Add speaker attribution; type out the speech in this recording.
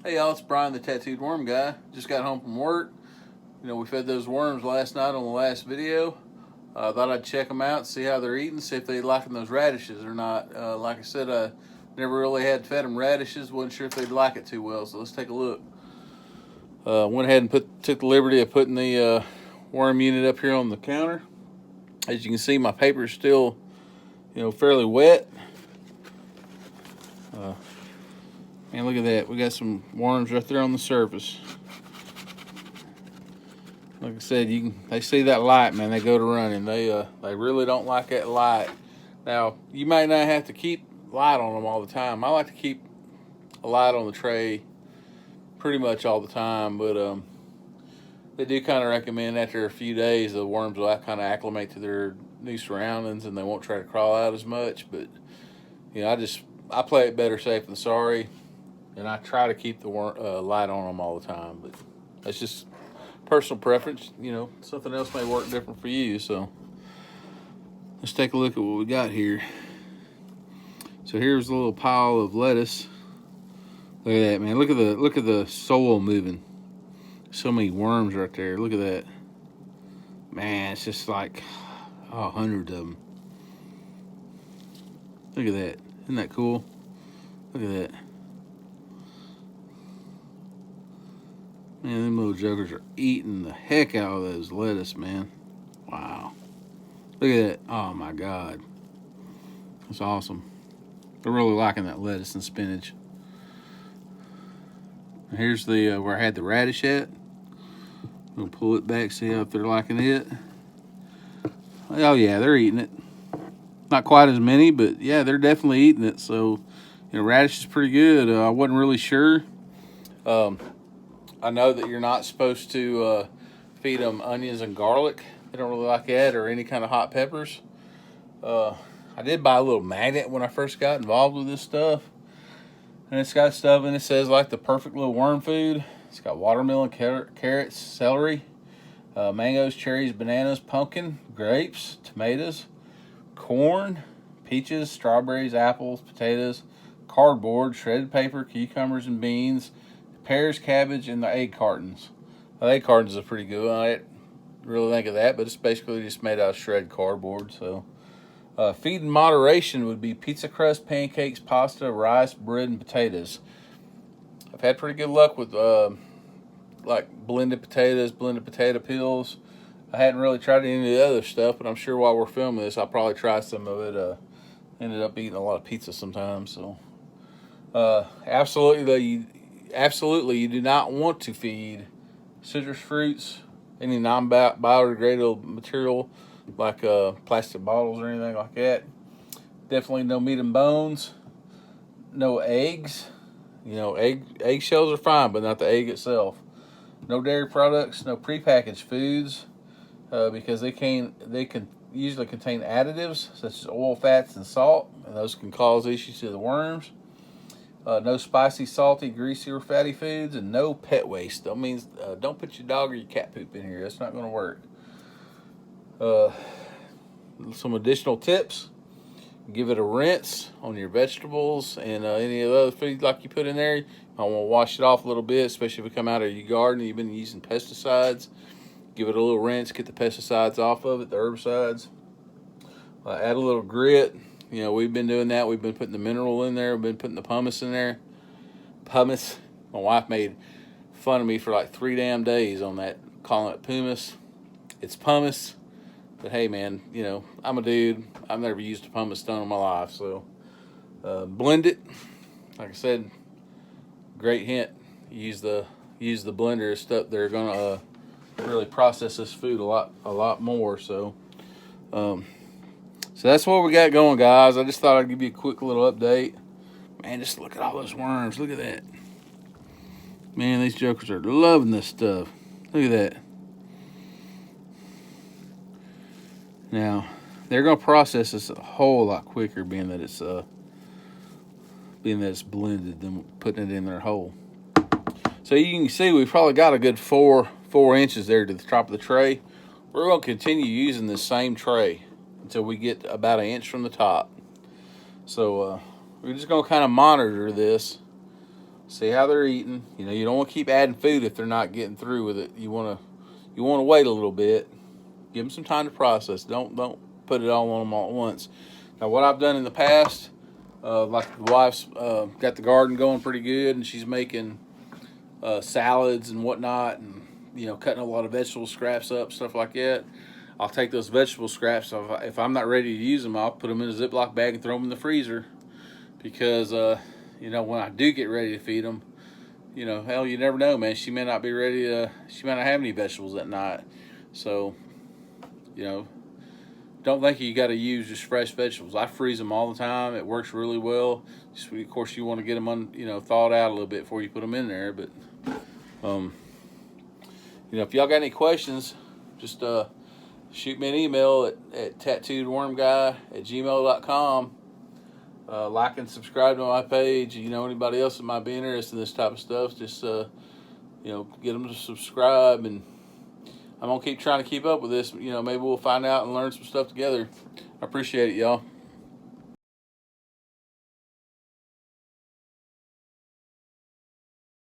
Speaker 1: Hey y'all, it's Brian the Tattooed Worm Guy. Just got home from work. We fed those worms last night on the last video. Thought I'd check them out, see how they're eating, see if they liking those radishes or not. Like I said, I never really had fed them radishes. Wasn't sure if they'd like it too well, so let's take a look. Went ahead and took the liberty of putting the worm unit up here on the counter. As you can see, my paper is still, fairly wet. Man, look at that. We got some worms right there on the surface. Like I said, they see that light, man, they go to running. They really don't like that light. Now, you might not have to keep light on them all the time. I like to keep a light on the tray pretty much all the time, but they do kind of recommend after a few days the worms will kind of acclimate to their new surroundings and they won't try to crawl out as much. But I play it better safe than sorry, and I try to keep the light on them all the time. But that's just personal preference. Something else may work different for you. So let's take a look at what we got here. So here's a little pile of lettuce. Look at that, man. Look at the soil moving. So many worms right there. Look at that. Man, it's just like hundreds of them. Look at that. Isn't that cool? Look at that. Man, them little jokers are eating the heck out of those lettuce, man. Wow. Look at that. Oh, my God. That's awesome. They're really liking that lettuce and spinach. Here's the where I had the radish at. I'm going to pull it back, see if they're liking it. Oh, yeah, they're eating it. Not quite as many, but, yeah, they're definitely eating it. So, radish is pretty good. I wasn't really sure. I know that you're not supposed to feed them onions and garlic. They don't really like that, or any kind of hot peppers. I did buy a little magnet when I first got involved with this stuff. And it's got stuff in it that says like the perfect little worm food. It's got watermelon, carrots, celery, mangoes, cherries, bananas, pumpkin, grapes, tomatoes, corn, peaches, strawberries, apples, potatoes, cardboard, shredded paper, cucumbers and beans, pears, cabbage, and the egg cartons. The egg cartons are pretty good. I didn't really think of that, but it's basically just made out of shredded cardboard. So, feed in moderation would be pizza crust, pancakes, pasta, rice, bread, and potatoes. I've had pretty good luck with like blended potatoes, blended potato peels. I hadn't really tried any of the other stuff, but I'm sure while we're filming this, I'll probably try some of it. Ended up eating a lot of pizza sometimes. So, absolutely, you do not want to feed citrus fruits, any non-biodegradable material like plastic bottles or anything like that. Definitely no meat and bones, no eggs. Egg shells are fine, but not the egg itself. No dairy products, no prepackaged foods, because they can usually contain additives such as oil, fats, and salt, and those can cause issues to the worms. No spicy, salty, greasy, or fatty foods, and no pet waste. That means don't put your dog or your cat poop in here. That's not going to work. Some additional tips: give it a rinse on your vegetables and any of the other food like you put in there. I want to wash it off a little bit, especially if you come out of your garden and you've been using pesticides. Give it a little rinse, get the pesticides off of it, the herbicides. Add a little grit. We've been doing that. We've been putting the mineral in there. We've been putting the pumice in there. Pumice. My wife made fun of me for like 3 damn days on that, calling it pumice. It's pumice. But hey, man, I'm a dude. I've never used a pumice stone in my life. So blend it. Like I said, great hint. Use the blender stuff. They're gonna really process this food a lot more. So. So that's what we got going, guys. I just thought I'd give you a quick little update. Man, just look at all those worms. Look at that. Man, these jokers are loving this stuff. Look at that. Now, they're going to process this a whole lot quicker, being that it's blended than putting it in their hole. So you can see we've probably got a good 4 inches there to the top of the tray. We're going to continue using this same tray until we get about 1 inch from the top. So we're just going to kind of monitor this see how they're eating. You know, you don't want to keep adding food if they're not getting through with it. You want to wait a little bit. Give them some time to process. Don't put it all on them all at once. Now, what I've done in the past, like the wife's got the garden going pretty good, and she's making salads and whatnot, and cutting a lot of vegetable scraps up, stuff like that. I'll take those vegetable scraps. If I'm not ready to use them, I'll put them in a Ziploc bag and throw them in the freezer, because when I do get ready to feed them, hell, you never know, man. She may not be ready to. She may not have any vegetables that night, so don't think you got to use just fresh vegetables. I freeze them all the time. It works really well. Just, of course, you want to get them thawed out a little bit before you put them in there. But if y'all got any questions, just shoot me an email at tattooedwormguy@gmail.com. Like and subscribe to my page. Anybody else that might be interested in this type of stuff, just get them to subscribe, and I'm gonna keep trying to keep up with this. Maybe we'll find out and learn some stuff together. I appreciate it, y'all.